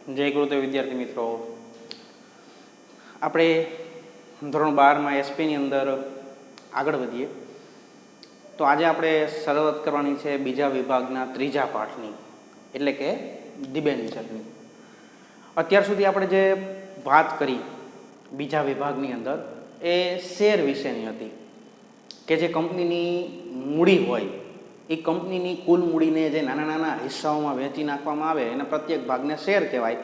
જય ગુરુદેવ વિદ્યાર્થી મિત્રો, આપણે ધોરણ 12માં એસપીની અંદર આગળ વધીએ તો આજે આપણે શરૂઆત કરવાની છે બીજા વિભાગના ત્રીજા પાઠની, એટલે કે ડિબેન્ચરની. અત્યાર સુધી આપણે જે વાત કરી બીજા વિભાગની અંદર એ શેર વિશેની હતી કે જે કંપનીની મૂડી હોય એ કંપનીની કુલ મૂડીને જે નાના નાના હિસ્સાઓમાં વહેંચી નાખવામાં આવે એને પ્રત્યેક ભાગને શેર કહેવાય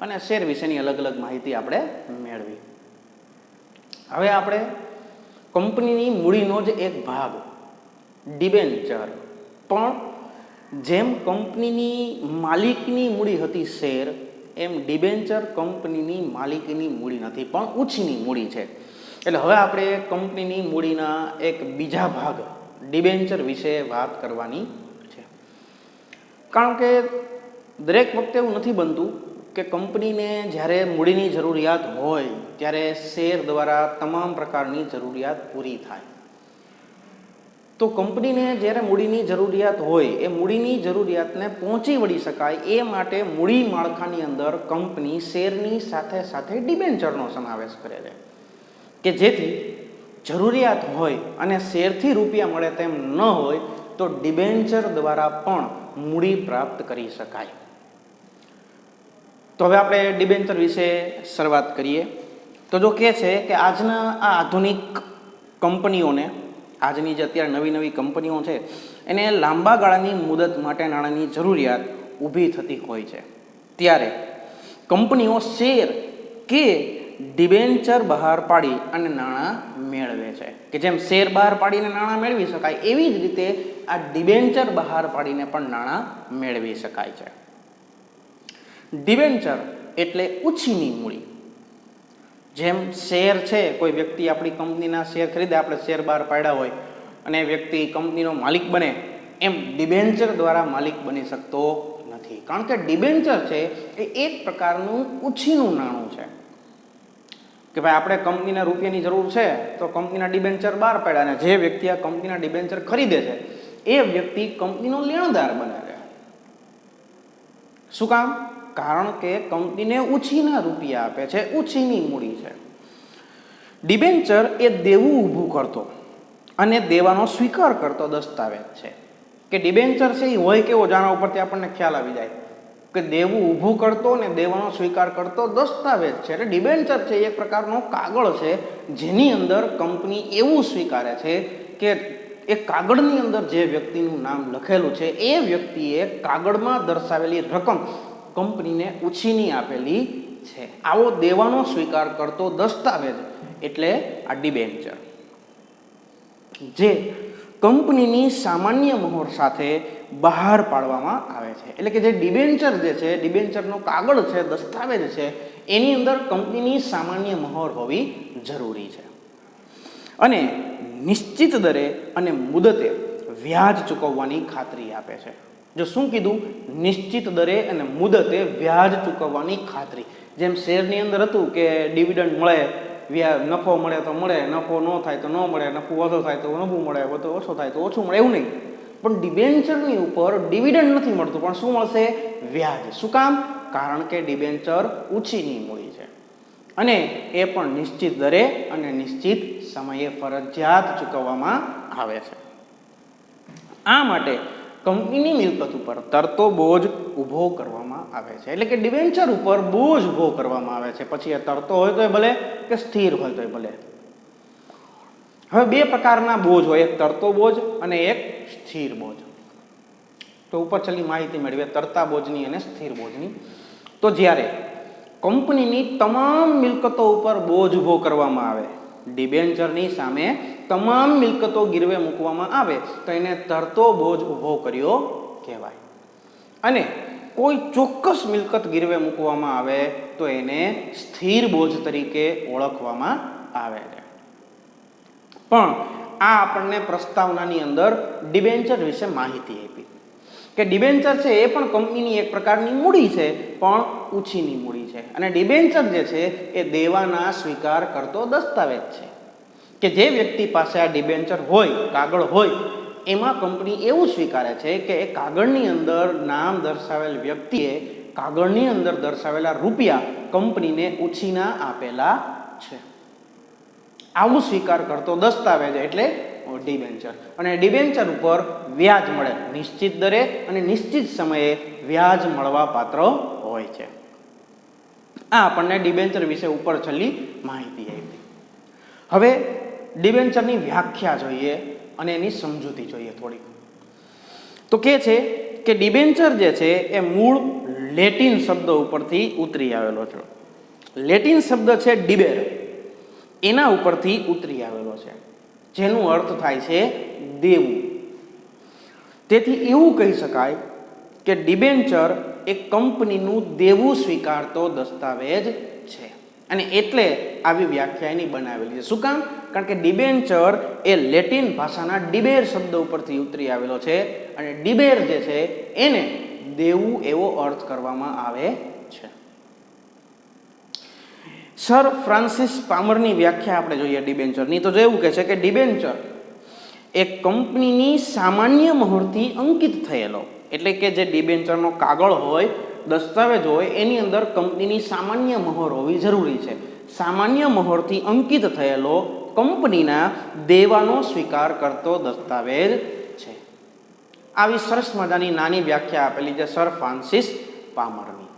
અને શેર વિશેની અલગ અલગ માહિતી આપણે મેળવી. હવે આપણે કંપનીની મૂડીનો જ એક ભાગ ડિબેન્ચર, પણ જેમ કંપનીની માલિકીની મૂડી હતી શેર, એમ ડિબેન્ચર કંપનીની માલિકીની મૂડી નથી પણ ઉછીની મૂડી છે. એટલે હવે આપણે કંપનીની મૂડીના એક બીજા ભાગ ડિબેન્ચર વિશે વાત કરવાની છે. કારણ કે દરેક વખતે એવું નથી બનતું કે કંપનીને જ્યારે મૂડીની જરૂરિયાત હોય ત્યારે શેર દ્વારા તમામ પ્રકારની જરૂરિયાત પૂરી થાય. તો કંપનીને જ્યારે મૂડીની જરૂરિયાત હોય એ મૂડીની જરૂરિયાતને પહોંચી વળી શકાય એ માટે મૂડી માળખાની અંદર કંપની શેરની સાથે સાથે ડિબેન્ચરનો સમાવેશ કરે છે કે જેથી જરૂરિયાત હોય અને શેરથી રૂપિયા મળે તેમ ન હોય તો ડિબેન્ચર દ્વારા પણ મૂડી પ્રાપ્ત કરી શકાય. તો હવે આપણે ડિબેન્ચર વિશે શરૂઆત કરીએ. તો જો કહે છે કે આજના આ આધુનિક કંપનીઓને, આજની જે અત્યારે નવી નવી કંપનીઓ છે એને લાંબા ગાળાની મુદત માટે નાણાંની જરૂરિયાત ઊભી થતી હોય છે, ત્યારે કંપનીઓ શેર કે ડિબેન્ચર બહાર પાડી અને નાણાં મેળવે છે. કે જેમ શેર બહાર પાડીને નાણાં મેળવી શકાય એવી જ રીતે આ ડિબેન્ચર બહાર પાડીને પણ નાણાં મેળવી શકાય છે. ડિબેન્ચર એટલે ઉછીની મૂડી. જેમ શેર છે, કોઈ વ્યક્તિ આપણી કંપનીના શેર ખરીદે, આપણે શેર બહાર પાડ્યા હોય અને વ્યક્તિ કંપનીનો માલિક બને, એમ ડિબેન્ચર દ્વારા માલિક બની શકતો નથી. કારણ કે ડિબેન્ચર છે એ એક પ્રકારનું ઉછીનું નાણું છે કે ભાઈ આપણે કંપનીના રૂપિયાની જરૂર છે તો કંપનીના ડિબેન્ચર બહાર પાડ્યા અને જે વ્યક્તિ આ કંપનીના ડિબેન્ચર ખરીદે છે એ વ્યક્તિ કંપનીનો લેણદાર બને છે. શું કામ? કારણ કે કંપનીને ઉછીના રૂપિયા આપે છે, ઉછીની મૂડી છે. ડિબેન્ચર એ દેવું ઊભું કરતો અને દેવાનો સ્વીકાર કરતો દસ્તાવેજ છે. કે ડિબેન્ચર છે એ હોય કેવો, જાણવા ઉપરથી આપણને ખ્યાલ આવી જાય કે દેવું ઊભું કરતો અને દેવાનો સ્વીકાર કરતો દસ્તાવેજ છે. એટલે ડિબેન્ચર છે એક પ્રકારનો કાગળ છે જેની અંદર કંપની એવું સ્વીકારે છે કે એ કાગળની અંદર જે વ્યક્તિનું નામ લખેલું છે એ વ્યક્તિએ કાગળમાં દર્શાવેલી રકમ કંપનીને ઉછીની આપેલી છે. આવો દેવાનો સ્વીકાર કરતો દસ્તાવેજ એટલે આ ડિબેન્ચર, જે કંપનીની સામાન્ય મહોર સાથે બહાર પાડવામાં આવે છે. એટલે કે જે ડિબેન્ચર જે છે, ડિબેન્ચરનો કાગળ છે, દસ્તાવેજ છે, એની અંદર કંપનીની સામાન્ય મહોર હોવી જરૂરી છે. અને નિશ્ચિત દરે અને મુદતે વ્યાજ ચૂકવવાની ખાતરી આપે છે. જો શું કીધું? નિશ્ચિત દરે અને મુદતે વ્યાજ ચૂકવવાની ખાતરી. જેમ શેરની અંદર હતું કે ડિવિડન્ડ મળે, નફો મળે તો મળે, નફો ન થાય તો ન મળે, નફો વધુ થાય તો નફો મળે, વધુ ઓછો થાય તો ઓછું મળે, એવું નહીં. પણ ડિબેન્ચરની ઉપર ડિવિડન્ડ નથી મળતું, પણ શું મળશે? વ્યાજ. શું કામ? કારણ કે ડિબેન્ચર ઉછીની મૂડી છે અને એ પણ નિશ્ચિત દરે અને નિશ્ચિત સમયે ફરજિયાત ચૂકવવામાં આવે છે. આ માટે કંપનીની મિલકત ઉપર તરતો બોજ ઊભો કરવામાં આવે છે. એટલે કે ડિબેન્ચર ઉપર બોજ ઊભો કરવામાં આવે છે, પછી એ તરતો હોય તોય ભલે કે સ્થિર હોય તોય ભલે. હવે બે પ્રકારના બોજ હોય, એક તરતો બોજ અને એક સ્થિર બોજ. તો ઉપર છેલ્લી માહિતી મેળવીએ તરતા બોજની અને સ્થિર બોજની. તો જ્યારે કંપનીની તમામ મિલકતો ઉપર બોજ ઊભો કરવામાં આવે, ડિબેન્ચરની સામે તમામ મિલકતો ગીરવે મૂકવામાં આવે તો એને તરતો બોજ ઊભો કર્યો કહેવાય. અને કોઈ ચોક્કસ મિલકત ગીરવે મૂકવામાં આવે તો એને સ્થિર બોજ તરીકે ઓળખવામાં આવે છે. પણ આ આપણને પ્રસ્તાવનાની અંદર ડિબેન્ચર વિશે માહિતી આપી કે ડિબેન્ચર છે એ પણ કંપનીની એક પ્રકારની મૂડી છે, પણ ઉછીની મૂડી છે. અને ડિબેન્ચર જે છે એ દેવાના સ્વીકાર કરતો દસ્તાવેજ છે કે જે વ્યક્તિ પાસે આ ડિબેન્ચર હોય, કાગળ હોય, એમાં કંપની એવું સ્વીકારે છે કે એ કાગળની અંદર નામ દર્શાવેલ વ્યક્તિએ કાગળની અંદર દર્શાવેલા રૂપિયા કંપનીને ઉછીના આપેલા છે. આવું સ્વીકાર કરતો દસ્તાવેજ એટલે ડિબેન્ચર. અને ડિબેન્ચર ઉપર વ્યાજ મળે નિશ્ચિત દરે અને નિશ્ચિત સમયે વ્યાજ મળવા પાત્ર હોય છે. આ આપણને ડિબેન્ચર વિશે ઉપર છેલ્લી માહિતી આપી. હવે ડિબેન્ચરની વ્યાખ્યા જોઈએ અને એની સમજૂતી જોઈએ થોડીક. તો કે છે કે ડિબેન્ચર જે છે એ મૂળ લેટિન શબ્દ ઉપરથી ઉતરી આવેલો છે. લેટિન શબ્દ છે ડિબેર, એના ઉપરથી ઉતરી આવેલો છે, જેનો અર્થ થાય છે દેવું. તેથી એવું કહી શકાય કે ડિબેન્ચર એ કંપનીનું દેવું સ્વીકારતો દસ્તાવેજ છે. અને એટલે આવી વ્યાખ્યા એની બનાવેલી છે. શું કામ? કારણ કે ડિબેન્ચર એ લેટિન ભાષાના ડિબેર શબ્દ ઉપરથી ઉતરી આવેલો છે અને ડિબેર જે છે એને દેવું એવો અર્થ કરવામાં આવે છે. સર ફ્રાન્સિસ પામરની વ્યાખ્યા આપણે જોઈએ ડિબેન્ચરની, તો એવું કહે છે કે ડિબેન્ચર એ કંપનીની સામાન્ય મહોરથી અંકિત થયેલો, એટલે કે જે ડિબેન્ચરનો કાગળ હોય, દસ્તાવેજ હોય, એની અંદર કંપનીની સામાન્ય મહોર હોવી જરૂરી છે. સામાન્ય મહોરથી અંકિત થયેલો કંપનીના દેવાનો સ્વીકાર કરતો દસ્તાવેજ છે. આવી સરસ મજાની નાની વ્યાખ્યા આપેલી છે સર ફ્રાન્સિસ પામરની.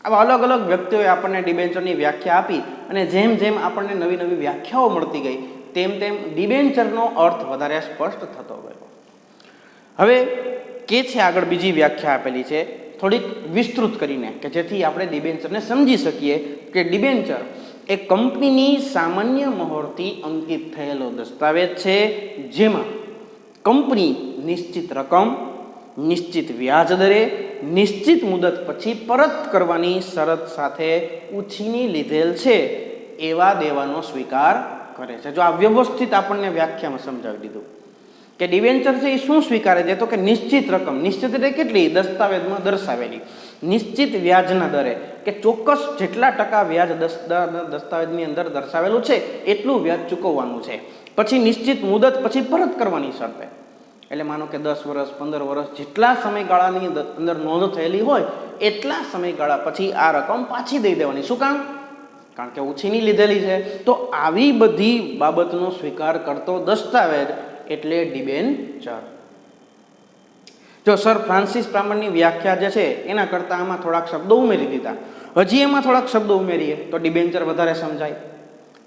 આવા અલગ અલગ વ્યક્તિઓએ આપણને ડિબેન્ચરની વ્યાખ્યા આપી અને જેમ જેમ આપણને નવી નવી વ્યાખ્યાઓ મળતી ગઈ તેમ તેમ ડિબેન્ચરનો અર્થ વધારે સ્પષ્ટ થતો ગયો. હવે કે છે આગળ બીજી વ્યાખ્યા આપેલી છે થોડીક વિસ્તૃત કરીને, કે જેથી આપણે ડિબેન્ચરને સમજી શકીએ કે ડિબેન્ચર એ કંપનીની સામાન્ય મહોરથી અંકિત થયેલો દસ્તાવેજ છે, જેમાં કંપની નિશ્ચિત રકમ, નિશ્ચિત વ્યાજ દરે, નિશ્ચિત મુદત પછી પરત કરવાની શરત સાથે ઉછીની લીધેલ છે એવા દેવાનો સ્વીકાર કરે છે. જો આ વ્યવસ્થિત આપણને વ્યાખ્યામાં સમજાવી દીધું કે ડિબેન્ચર છે એ શું સ્વીકારે છે, તો કે નિશ્ચિત રકમ, નિશ્ચિત એટલે કેટલી? દસ્તાવેજમાં દર્શાવેલી. નિશ્ચિત વ્યાજના દરે, કે ચોક્કસ જેટલા ટકા વ્યાજ દસ્તાવેજની અંદર દર્શાવેલું છે એટલું વ્યાજ ચૂકવવાનું છે. પછી નિશ્ચિત મુદત પછી પરત કરવાની શરતે, એટલે માનો કે 10 વર્ષ 15 વર્ષ જેટલા સમયગાળાની અંદર નોંધ થયેલી હોય એટલા સમયગાળા પછી આ રકમ પાછી દઈ દેવાની. શું કામ? કારણ કે ઉછીની લીધેલી છે. તો આવી બધી બાબતનો સ્વીકાર કરતો દસ્તાવેજ એટલે ડિબેન્ચર. જો સર ફ્રાન્સિસ પામરની વ્યાખ્યા જે છે એના કરતાં આમાં થોડાક શબ્દો ઉમેરી દીધા. હજી એમાં થોડાક શબ્દો ઉમેરીએ તો ડિબેન્ચર વધારે સમજાય.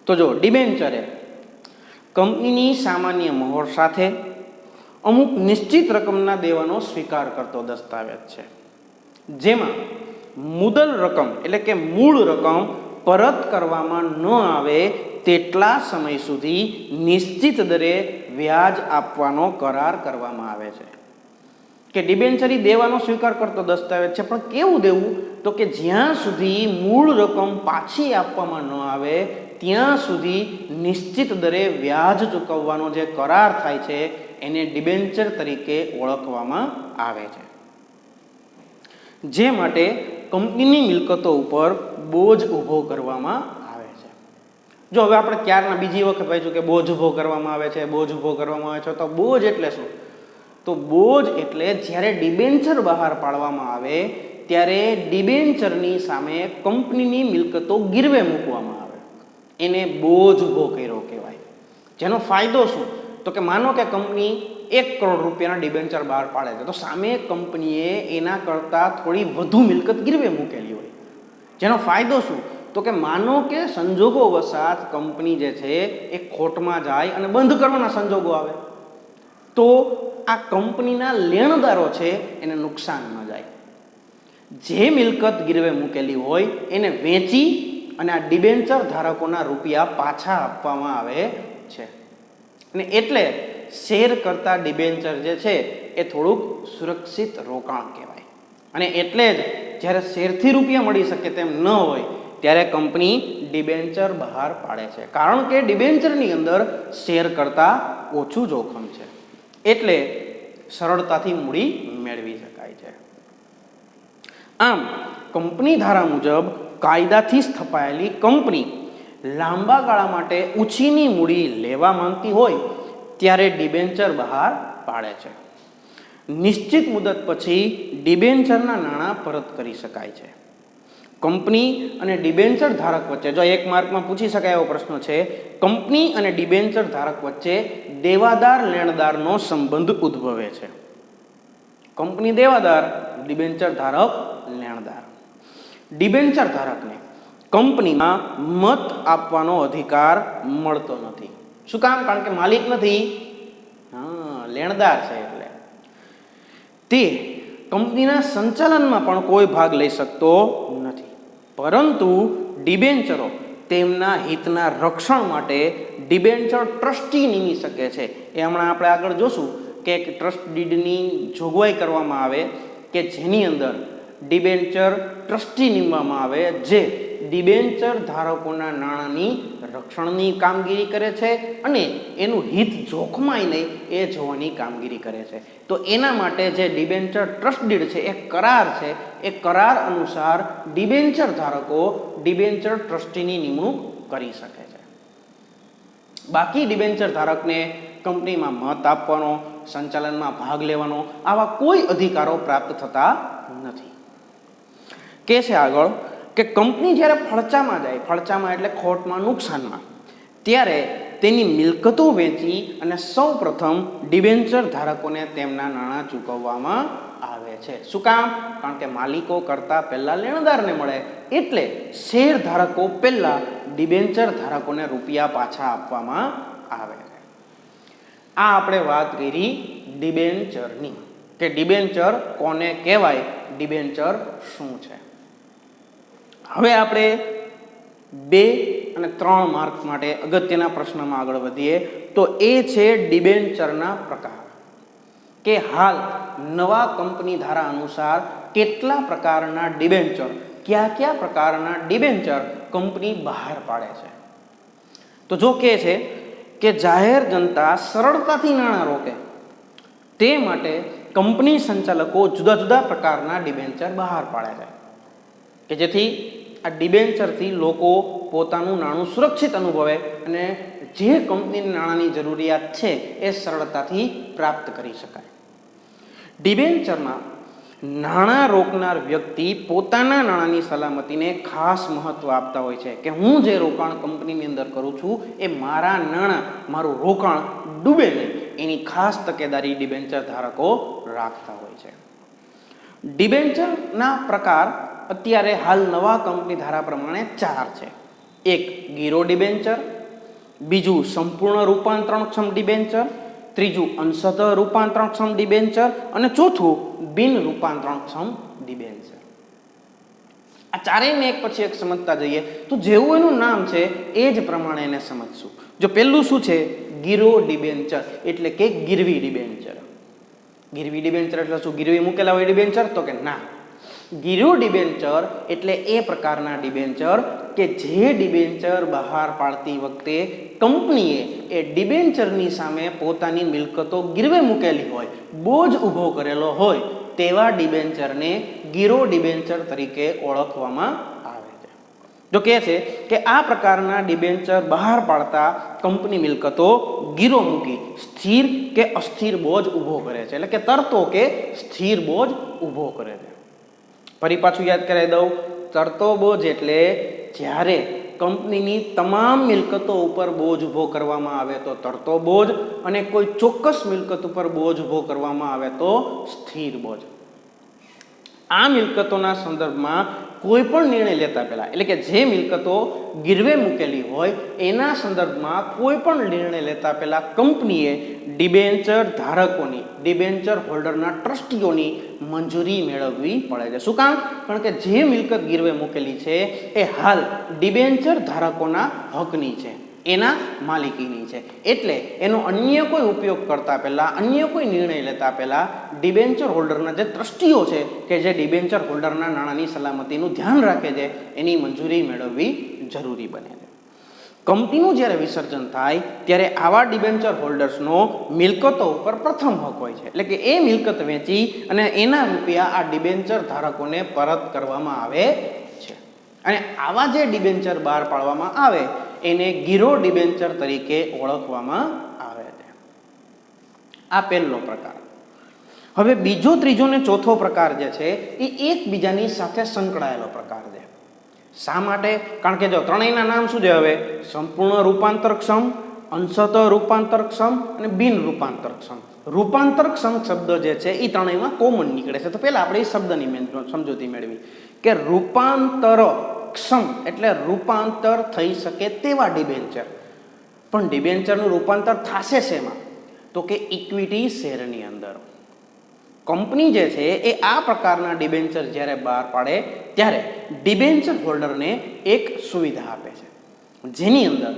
તો જો ડિબેન્ચર એ કંપનીની સામાન્ય મહોર સાથે અમુક નિશ્ચિત રકમના દેવાનો સ્વીકાર કરતો દસ્તાવેજ છે, જેમાં મુદ્દલ રકમ એટલે કે મૂળ રકમ પરત કરવામાં ન આવે તેટલા સમય સુધી નિશ્ચિત દરે વ્યાજ આપવાનો કરાર કરવામાં આવે છે. કે ડિબેન્ચર દેવાનો સ્વીકાર કરતો દસ્તાવેજ છે, પણ કેવું દેવું? તો કે જ્યાં સુધી મૂળ રકમ પાછી આપવામાં ન આવે ત્યાં સુધી નિશ્ચિત દરે વ્યાજ ચૂકવવાનો જે કરાર થાય છે એને ડિબેન્ચર તરીકે ઓળખવામાં આવે છે. જે માટે કંપનીની મિલકતો ઉપર બોજ ઊભો કરવામાં આવે છે. જો હવે આપણે ક્યારના બીજી વખત વાંચ્યું કે બોજ ઊભો કરવામાં આવે છે, બોજ ઊભો કરવામાં આવે છે, તો બોજ એટલે શું? તો બોજ એટલે જ્યારે ડિબેન્ચર બહાર પાડવામાં આવે ત્યારે ડિબેન્ચરની સામે કંપનીની મિલકતો ગીરવે મૂકવામાં આવે, એને બોજ ઊભો કર્યો કહેવાય. જેનો ફાયદો શું? તો કે માનો કે કંપની 1 કરોડ રૂપિયાના ડિબેન્ચર બહાર પાડે છે, તો સામે કંપનીએ એના કરતાં થોડી વધુ મિલકત ગીરવે મૂકેલી હોય. જેનો ફાયદો શું? તો કે માનો કે સંજોગો વસાત કંપની જે છે એ ખોટમાં જાય અને બંધ કરવાના સંજોગો આવે, તો આ કંપનીના લેણદારો છે એને નુકસાન ન જાય. જે મિલકત ગીરવે મૂકેલી હોય એને વેચી અને આ ડિબેન્ચર ધારકોના રૂપિયા પાછા આપવામાં આવે છે. અને એટલે શેર કરતા ડિબેન્ચર જે છે એ થોડુંક સુરક્ષિત રોકાણ કહેવાય. અને એટલે જ જ્યારે શેરથી રૂપિયા મળી શકે તેમ ન હોય ત્યારે કંપની ડિબેન્ચર બહાર પાડે છે, કારણ કે ડિબેન્ચરની અંદર શેર કરતાં ઓછું જોખમ છે, એટલે સરળતાથી મૂડી મેળવી શકાય છે. આમ કંપની ધારા મુજબ કાયદાથી સ્થપાયેલી કંપની લાંબા ગાળા માટે ઉછીની મૂડી લેવા માંગતી હોય ત્યારે ડિબેન્ચર બહાર પાડે છે. નિશ્ચિત મુદત પછી ડિબેન્ચરના નાણાં પરત કરી શકાય છે. કંપની અને ડિબેન્ચર ધારક વચ્ચે, જો એક માર્કમાં પૂછી શકાય એવો પ્રશ્ન છે, કંપની અને ડિબેન્ચર ધારક વચ્ચે દેવાદાર લેણદારનો સંબંધ ઉદ્ભવે છે. કંપની દેવાદાર, ડિબેન્ચર ધારક લેણદાર. ડિબેન્ચર ધારકને કંપનીમાં મત આપવાનો અધિકાર મળતો નથી. શું કામ? કારણ કે માલિક નથી, લેણદાર છે. એટલે તે કંપનીના સંચાલનમાં પણ કોઈ ભાગ લઈ શકતો નથી. પરંતુ ડિબેન્ચરો તેમના હિતના રક્ષણ માટે ડિબેન્ચર ટ્રસ્ટી નિમી શકે છે. એ હમણાં આપણે આગળ જોશું કે એક ટ્રસ્ટ ડીડની જોગવાઈ કરવામાં આવે કે જેની અંદર ડિબેન્ચર ટ્રસ્ટી નિમવામાં આવે જે ડિબેન્ચર ધારકોના નાણાંની રક્ષણની કામગીરી કરે છે અને એનું હિત જોખમાય નહીં એ જોવાની કામગીરી કરે છે. તો એના માટે જે ડિબેન્ચર ટ્રસ્ટ ડીડ છે એ કરાર છે. એ કરાર અનુસાર ડિબેન્ચર ધારકો ડિબેન્ચર ટ્રસ્ટીની નિમણૂક કરી શકે છે. બાકી ડિબેન્ચર ધારકને કંપનીમાં મત આપવાનો, સંચાલનમાં ભાગ લેવાનો આવા કોઈ અધિકારો પ્રાપ્ત થતા નથી. કે છે આગળ કે કંપની જ્યારે ફડચામાં જાય, ફડચામાં એટલે ખોટમાં, નુકસાનમાં, ત્યારે તેની મિલકતો વેચી અને સૌ પ્રથમ ડિબેન્ચર ધારકોને તેમના નાણાં ચૂકવવામાં આવે છે. શું કામ? કારણ કે માલિકો કરતાં પહેલાં લેણદારને મળે, એટલે શેર ધારકો પહેલાં ડિબેન્ચર ધારકોને રૂપિયા પાછા આપવામાં આવે છે. આ આપણે વાત કરી ડિબેન્ચરની, કે ડિબેન્ચર કોને કહેવાય, ડિબેન્ચર શું છે. હવે આપણે 2 અને 3 માર્ક માટે અગત્યના પ્રશ્નમાં આગળ વધીએ. તો એ છે ડિબેન્ચરના પ્રકાર, કે હાલ નવા કંપની ધારા અનુસાર કેટલા પ્રકારના ડિબેન્ચર, કયા કયા પ્રકારના ડિબેન્ચર કંપની બહાર પાડે છે. તો જો કે છે કે જાહેર જનતા સરળતાથી નાણાં રોકે તે માટે કંપની સંચાલકો જુદા જુદા પ્રકારના ડિબેન્ચર બહાર પાડે છે કે જેથી આ ડિબેન્ચરથી લોકો પોતાનું નાણું સુરક્ષિત અનુભવે અને જે કંપનીને નાણાંની જરૂરિયાત છે એ સરળતાથી પ્રાપ્ત કરી શકાય. ડિબેન્ચરમાં નાણાં રોકનાર વ્યક્તિ પોતાના નાણાંની સલામતીને ખાસ મહત્વ આપતા હોય છે કે હું જે રોકાણ કંપનીની અંદર કરું છું એ મારા નાણાં, મારું રોકાણ ડૂબે નહીં, એની ખાસ તકેદારી ડિબેન્ચર ધારકો રાખતા હોય છે. ડિબેન્ચરના પ્રકાર અત્યારે હાલ નવા કંપની ધારા પ્રમાણે 4 છે. એક ગીરો ડિબેન્ચર, બીજું સંપૂર્ણ રૂપાંતરણક્ષમ ડિબેન્ચર, ત્રીજું અંશતઃ રૂપાંતરણક્ષમ ડિબેન્ચર અને ચોથું બિન રૂપાંતરણક્ષમ ડિબેન્ચર. આ ચારેયને એક પછી એક સમજતા જઈએ તો જેવું એનું નામ છે એ જ પ્રમાણે એને સમજશું. જો પહેલું શું છે, ગીરો ડિબેન્ચર એટલે કે ગીરવી ડિબેન્ચર. ગીરવી ડિબેન્ચર એટલે શું? ગીરવી મૂકેલા હોય ડિબેન્ચર? તો કે ના. ગીરો ડિબેન્ચર એટલે એ પ્રકારના ડિબેન્ચર કે જે ડિબેન્ચર બહાર પાડતી વખતે કંપનીએ એ ડિબેન્ચરની સામે પોતાની મિલકતો ગીરવે મૂકેલી હોય, બોજ ઊભો કરેલો હોય તેવા ડિબેન્ચરને ગીરો ડિબેન્ચર તરીકે ઓળખવામાં આવે છે. જો કહે છે કે આ પ્રકારના ડિબેન્ચર બહાર પાડતા કંપની મિલકતો ગીરો મૂકી સ્થિર કે અસ્થિર બોજ ઊભો કરે છે, એટલે કે તરતો કે સ્થિર બોજ ઊભો કરે છે. ફરી પાછું યાદ કરાવી દઉં, તરતો બોજ એટલે જ્યારે કંપનીની તમામ મિલકતો ઉપર બોજ ઊભો કરવામાં આવે તો તરતો બોજ, અને કોઈ ચોક્કસ મિલકત ઉપર બોજ ઊભો કરવામાં આવે તો સ્થિર બોજ. આ મિલકતોના સંદર્ભમાં કોઈ પણ નિર્ણય લેતા પહેલા, એટલે કે જે મિલકતો ગીરવે મૂકેલી હોય એના સંદર્ભમાં કોઈ પણ નિર્ણય લેતા પહેલા કંપનીએ ડિબેન્ચર ધારકોની, ડિબેન્ચર હોલ્ડરના ટ્રસ્ટીઓની મંજૂરી મેળવવી પડે છે. શું કામ? કારણ કે જે મિલકત ગીરવે મૂકેલી છે એ હાલ ડિબેન્ચર ધારકોના હકની છે, એના માલિકીની છે, એટલે એનો અન્ય કોઈ ઉપયોગ કરતા પહેલા, અન્ય કોઈ નિર્ણય લેતા પહેલા ડિબેન્ચર હોલ્ડરના જે ટ્રસ્ટીઓ છે કે જે ડિબેન્ચર હોલ્ડરના નાણાંની સલામતીનું ધ્યાન રાખે છે એની મંજૂરી મેળવવી જરૂરી બને છે. કંપનીનું જ્યારે વિસર્જન થાય ત્યારે આવા ડિબેન્ચર હોલ્ડર્સનો મિલકતો ઉપર પ્રથમ હક હોય છે, એટલે કે એ મિલકત વેચી અને એના રૂપિયા આ ડિબેન્ચર ધારકોને પરત કરવામાં આવે છે. અને આવા જે ડિબેન્ચર બહાર પાડવામાં આવે એને ગીરો ડિબેન્ચર તરીકે ઓળખવામાં આવે છે. આ પહેલો પ્રકાર. હવે બીજો, ત્રીજો ને ચોથો પ્રકાર જે છે એ એકબીજાની સાથે સંકળાયેલો પ્રકાર છે. શા માટે? કારણ કે જો ત્રણેયના નામ શું છે હવે? સંપૂર્ણ રૂપાંતરક્ષમ, અંશતઃ રૂપાંતરક્ષમ અને બિન રૂપાંતરક્ષમ. રૂપાંતરક્ષમ શબ્દ જે છે એ ત્રણેયમાં કોમન નીકળે છે. તો પહેલા આપણે એ શબ્દની સમજૂતી મેળવી કે રૂપાંતરક્ષમ એટલે રૂપાંતર થઈ શકે તેવા ડિબેન્ચર. પણ ડિબેન્ચરનું રૂપાંતર થશે શેમાં? તો કે ઇક્વિટી શેરની અંદર. કંપની જે છે એ આ પ્રકારના ડિબેન્ચર જ્યારે બહાર પાડે ત્યારે ડિબેન્ચર હોલ્ડરને એક સુવિધા આપે છે, જેની અંદર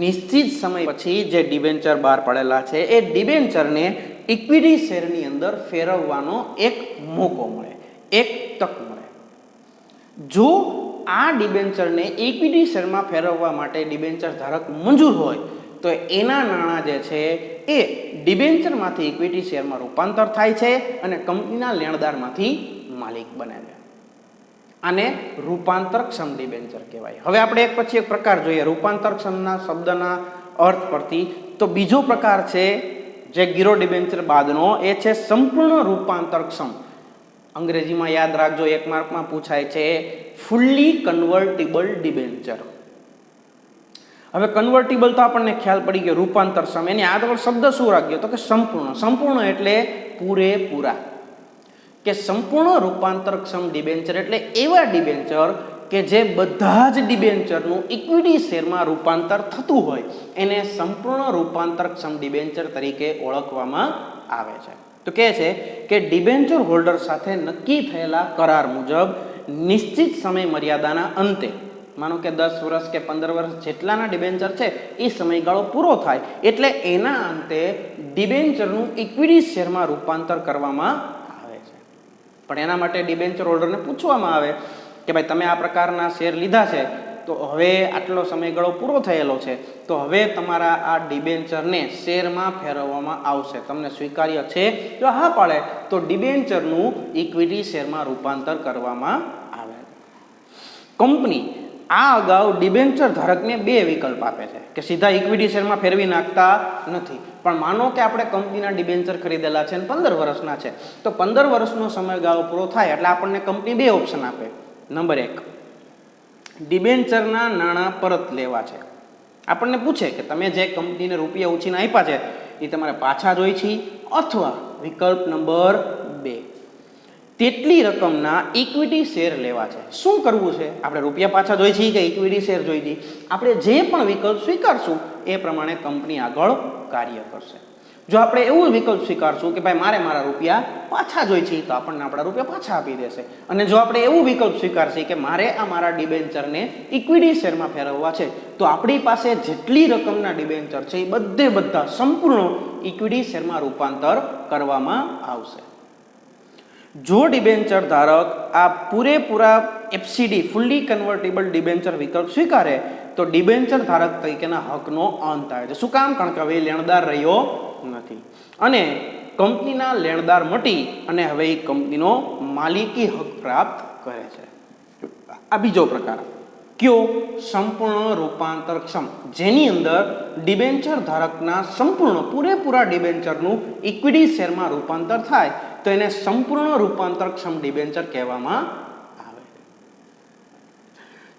નિશ્ચિત સમય પછી જે ડિબેન્ચર બહાર પાડેલા છે એ ડિબેન્ચરને ઇક્વિટી શેરની અંદર ફેરવવાનો એક મોકો મળે, એક તક મળે. જો આ ડિબેન્ચરને ઇક્વિટી શેરમાં ફેરવવા માટે ડિબેન્ચર ધારક મંજૂર હોય તો એના નાણાં જે છે એ ડિબેન્ચરમાંથી ઇક્વિટી શેરમાં રૂપાંતર થાય છે અને કંપનીના લેણદારમાંથી માલિક બને છે. આને રૂપાંતરક્ષમ ડિબેન્ચર કહેવાય. હવે આપણે એક પછી એક પ્રકાર જોઈએ રૂપાંતરક્ષમના શબ્દના અર્થ પરથી. તો બીજો પ્રકાર છે જે ગીરો ડિબેન્ચર બાદનો, એ છે સંપૂર્ણ રૂપાંતરક્ષમ. અંગ્રેજીમાં યાદ રાખજો, એક માર્કમાં પૂછાય છે ફુલ્લી કન્વર્ટિબલ ડિબેન્ચર. હવે કન્વર્ટિબલ તો આપણને ખ્યાલ પડી ગયો, રૂપાંતરક્ષમ એની આગળ શબ્દ શું રાખ્યો? તો કે સંપૂર્ણ. સંપૂર્ણ એટલે પૂરેપૂરા. કે સંપૂર્ણ રૂપાંતરક્ષમ ડિબેન્ચર એટલે એવા ડિબેન્ચર કે જે બધા જ ડિબેન્ચરનું ઇક્વિટી શેરમાં રૂપાંતર થતું હોય એને સંપૂર્ણ રૂપાંતરક્ષમ ડિબેન્ચર તરીકે ઓળખવામાં આવે છે. તો કહે છે કે ડિબેન્ચર હોલ્ડર સાથે નક્કી થયેલા કરાર મુજબ નિશ્ચિત સમય મર્યાદાના અંતે, માનો કે 10 વર્ષ કે 15 વર્ષ જેટલાના ડિબેન્ચર છે એ સમયગાળો પૂરો થાય એટલે એના અંતે ડિબેન્ચરનું ઇક્વિટી શેરમાં રૂપાંતર કરવામાં આવે છે. પણ એના માટે ડિબેન્ચર હોલ્ડરને પૂછવામાં આવે કે ભાઈ તમે આ પ્રકારના શેર લીધા છે તો હવે આટલો સમયગાળો પૂરો થયેલો છે તો હવે તમારા આ ડિબેન્ચરને શેરમાં ફેરવવામાં આવશે, તમને સ્વીકાર્ય છે? જો હા પાડે તો ડિબેન્ચરનું ઇક્વિટી શેરમાં રૂપાંતર કરવામાં આવે. કંપની આ અગાઉ ડિબેન્ચર ધારકને બે વિકલ્પ આપે છે કે સીધા ઇક્વિટી શેરમાં ફેરવી નાખતા નથી, પણ માનો કે આપણે કંપનીના ડિબેન્ચર ખરીદેલા છે અને 15 વર્ષના છે તો 15 વર્ષનો સમયગાળો પૂરો થાય એટલે આપણને કંપની બે ઓપ્શન આપે. નંબર 1, ડિબેન્ચરના નાણાં પરત લેવા છે. આપણને પૂછે કે તમે જે કંપનીને રૂપિયા ઉછીને આપ્યા છે એ તમારે પાછા જોઈ છે, અથવા વિકલ્પ નંબર 2, તેટલી રકમના ઇક્વિટી શેર લેવા છે. શું કરવું છે? આપણે રૂપિયા પાછા જોઈ છીએ કે ઇક્વિટી શેર જોઈ હતી? આપણે જે પણ વિકલ્પ સ્વીકારશું એ પ્રમાણે કંપની આગળ કાર્ય કરશે. જો આપણે એવું વિકલ્પ સ્વીકારશું કે ભાઈ મારે મારા રૂપિયા પાછા જોઈ છે તો આપણને આપણા રૂપિયા પાછા આપી દેશે. અને જો આપણે એવું વિકલ્પ સ્વીકારશું કે મારે આ મારા ડિબેન્ચરને ઇક્વિટી શેરમાં ફેરવવા છે તો આપણી પાસે જેટલી રકમના ડિબેન્ચર છે એ બધા સંપૂર્ણ ઇક્વિટી શેરમાં રૂપાંતર કરવામાં આવશે. જો ડિબેન્ચર ધારક આ પૂરેપૂરા એફસીડી ફુલ્લી કન્વર્ટેબલ ડિબેન્ચર વિકલ્પ સ્વીકારે તો ડિબેન્ચર ધારક તરીકેના હકનો અંત આવે છે. શું કામ? કારણ કે હવે લેણદાર રહ્યો નથી અને કંપનીના લેણદાર મટી અને હવે એ કંપનીનો માલિકી હક પ્રાપ્ત કરે છે. આ બીજો પ્રકાર કયો? સંપૂર્ણ રૂપાંતરક્ષમ, જેની અંદર ડિબેન્ચર ધારકના સંપૂર્ણ પૂરેપૂરા ડિબેન્ચરનું ઇક્વિટી શેરમાં રૂપાંતર થાય તો એને સંપૂર્ણ રૂપાંતરક્ષમ ડિબેન્ચર કહેવામાં આવે.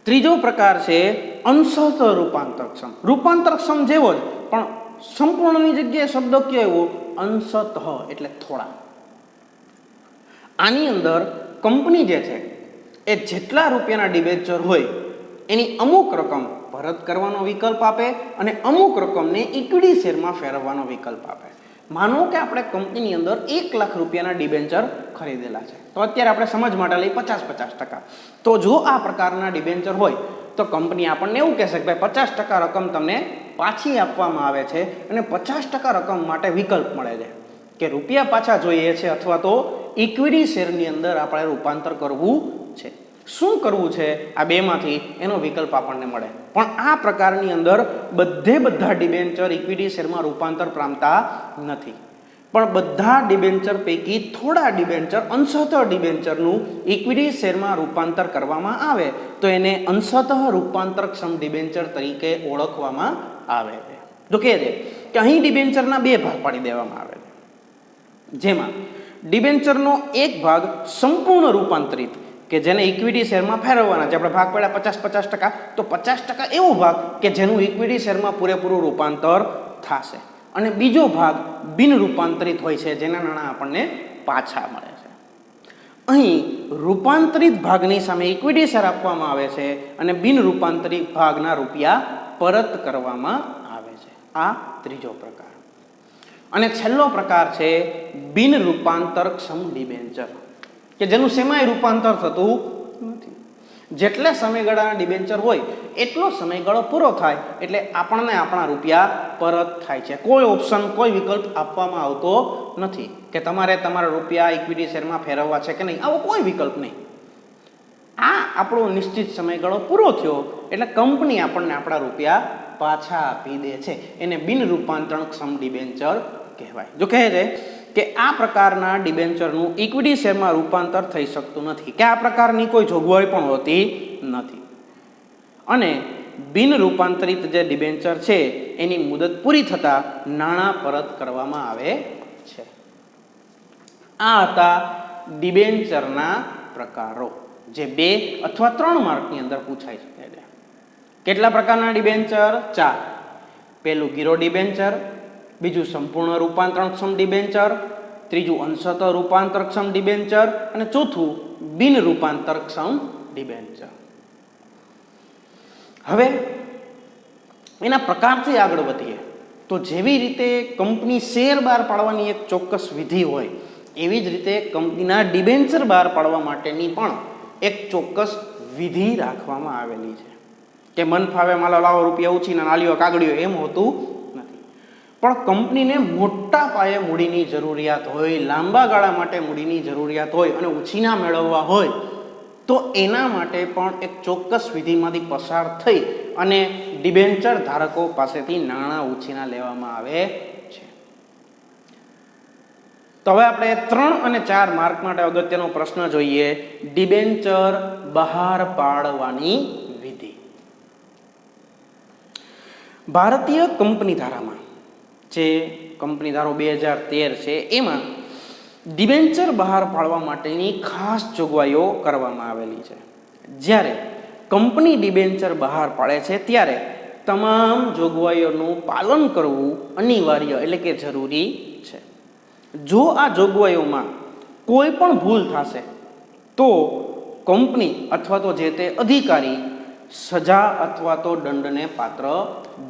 ત્રીજો પ્રકાર છે અંશતઃ રૂપાંતરક્ષમ. રૂપાંતરક્ષમ જેવો જ પણ સંપૂર્ણની જગ્યાએ શબ્દ કયો એવો? અંશતઃ એટલે થોડા. આની અંદર કંપની જે છે એ જેટલા રૂપિયાના ડિબેન્ચર હોય એની અમુક રકમ પરત કરવાનો વિકલ્પ આપે અને અમુક રકમને ઇક્વિટી શેરમાં ફેરવવાનો વિકલ્પ આપે. માનો કે આપણે કંપનીની અંદર 1 લાખ રૂપિયાના ડિબેન્ચર ખરીદેલા છે તો અત્યારે આપણે સમજ માટે લઈ 50-50%. તો જો આ પ્રકારના ડિબેન્ચર હોય તો કંપની આપણને એવું કહેશે કે ભાઈ 50% રકમ તમને પાછી આપવામાં આવે છે અને 50% રકમ માટે વિકલ્પ મળે છે કે રૂપિયા પાછા જોઈએ છે અથવા તો ઇક્વિટી શેરની અંદર આપણે રૂપાંતર કરવું છે. શું કરવું છે? આ બેમાંથી એનો વિકલ્પ આપણને મળે. પણ આ પ્રકારની અંદર બધા ડિબેન્ચર ઇક્વિટી શેરમાં રૂપાંતર પામતા નથી, પણ બધા ડિબેન્ચર પૈકી થોડા ડિબેન્ચર અંશતઃ ડિબેન્ચરનું ઇક્વિટી શેરમાં રૂપાંતર કરવામાં આવે તો એને અંશતઃ રૂપાંતરક્ષમ ડિબેન્ચર તરીકે ઓળખવામાં આવે છે. તો કહે છે કે અહીં ડિબેન્ચરના બે ભાગ પાડી દેવામાં આવે છે, જેમાં ડિબેન્ચરનો એક ભાગ સંપૂર્ણ રૂપાંતરિત કે જેને ઇક્વિટી શેરમાં ફેરવવાના છે. આપણે ભાગ પડ્યા 50-50%, તો 50% એવો ભાગ કે જેનું ઇક્વિટી શેરમાં પૂરેપૂરું રૂપાંતર થશે. અને બીજો ભાગ બિન રૂપાંતરિત હોય છે, જેના નાણાં આપણને પાછા મળે છે. અહીં રૂપાંતરિત ભાગની સામે ઇક્વિટી શેર આપવામાં આવે છે અને બિન રૂપાંતરિત ભાગના રૂપિયા પરત કરવામાં આવે છે. આ ત્રીજો પ્રકાર. અને છેલ્લો પ્રકાર છે બિન રૂપાંતરક્ષમ ડિબેન્ચર, કે જેનું શેમાંય રૂપાંતર થતું નથી. જેટલા સમયગાળાના ડિબેન્ચર હોય એટલો સમયગાળો પૂરો થાય એટલે આપણને આપણા રૂપિયા પરત થાય છે. કોઈ ઓપ્શન, કોઈ વિકલ્પ આપવામાં આવતો નથી કે તમારે તમારા રૂપિયા ઇક્વિટી શેરમાં ફેરવવા છે કે નહીં, આવો કોઈ વિકલ્પ નહીં. આ આપણો નિશ્ચિત સમયગાળો પૂરો થયો એટલે કંપની આપણને આપણા રૂપિયા પાછા આપી દે છે. એને બિન રૂપાંતરક્ષમ ડિબેન્ચર કહેવાય. જો કહે છે કે આ પ્રકારના ડિબેન્ચરનું ઇક્વિટી શેરમાં રૂપાંતર થઈ શકતું નથી, કે આ પ્રકારની કોઈ જોગવાઈ પણ હોતી નથી. અને બિન રૂપાંતરિત જે ડિબેન્ચર છે એની મુદત પૂરી થતાં નાણાં પરત કરવામાં આવે છે. આ હતા ડિબેન્ચરના પ્રકારો, જે 2 અથવા 3 માર્કની અંદર પૂછાઈ શકે છે. કેટલા પ્રકારના ડિબેન્ચર? 4. પહેલું ગીરો ડિબેન્ચર, બીજું સંપૂર્ણ રૂપાંતરક્ષમ ડિબેન્ચર, ત્રીજું અંશતઃ રૂપાંતરક્ષમ ડિબેન્ચર અને ચોથું બિન રૂપાંતરક્ષમ ડિબેન્ચર. હવે એના પ્રકારથી આગળ વધીએ તો જેવી રીતે કંપની શેર બહાર પાડવાની એક ચોક્કસ વિધિ હોય, એવી જ રીતે કંપનીના ડિબેન્ચર બહાર પાડવા માટેની પણ એક ચોક્કસ વિધિ રાખવામાં આવેલી છે. કે મન ફાવે માલો લાવો, રૂપિયા ઉછીને નાલીઓ કાગળીઓ, એમ હોતું નથી. પણ કંપનીને મોટા પાયે મૂડીની જરૂરિયાત હોય, લાંબા ગાળા માટે મૂડીની જરૂરિયાત હોય અને ઉછીના મેળવવા હોય તો એના માટે પણ એક ચોક્કસ વિધિમાંથી પસાર થઈ અને ડિબેન્ચર ધારકો પાસેથી નાણાં ઉછીના લેવામાં આવે છે. તો હવે આપણે 3 અને 4 માર્ક માટે અગત્યનો પ્રશ્ન જોઈએ. ડિબેન્ચર બહાર પાડવાની વિધિ. ભારતીય કંપની ધારામાં, જે કંપની ધારો 2013 છે, એમાં ડિબેન્ચર બહાર પાડવા માટેની ખાસ જોગવાઈઓ કરવામાં આવેલી છે. જ્યારે કંપની ડિબેન્ચર બહાર પાડે છે ત્યારે તમામ જોગવાઈઓનું પાલન કરવું અનિવાર્ય એટલે કે જરૂરી છે. જો આ જોગવાઈઓમાં કોઈ પણ ભૂલ થશે તો કંપની અથવા તો જે તે અધિકારી સજા અથવા તો દંડને પાત્ર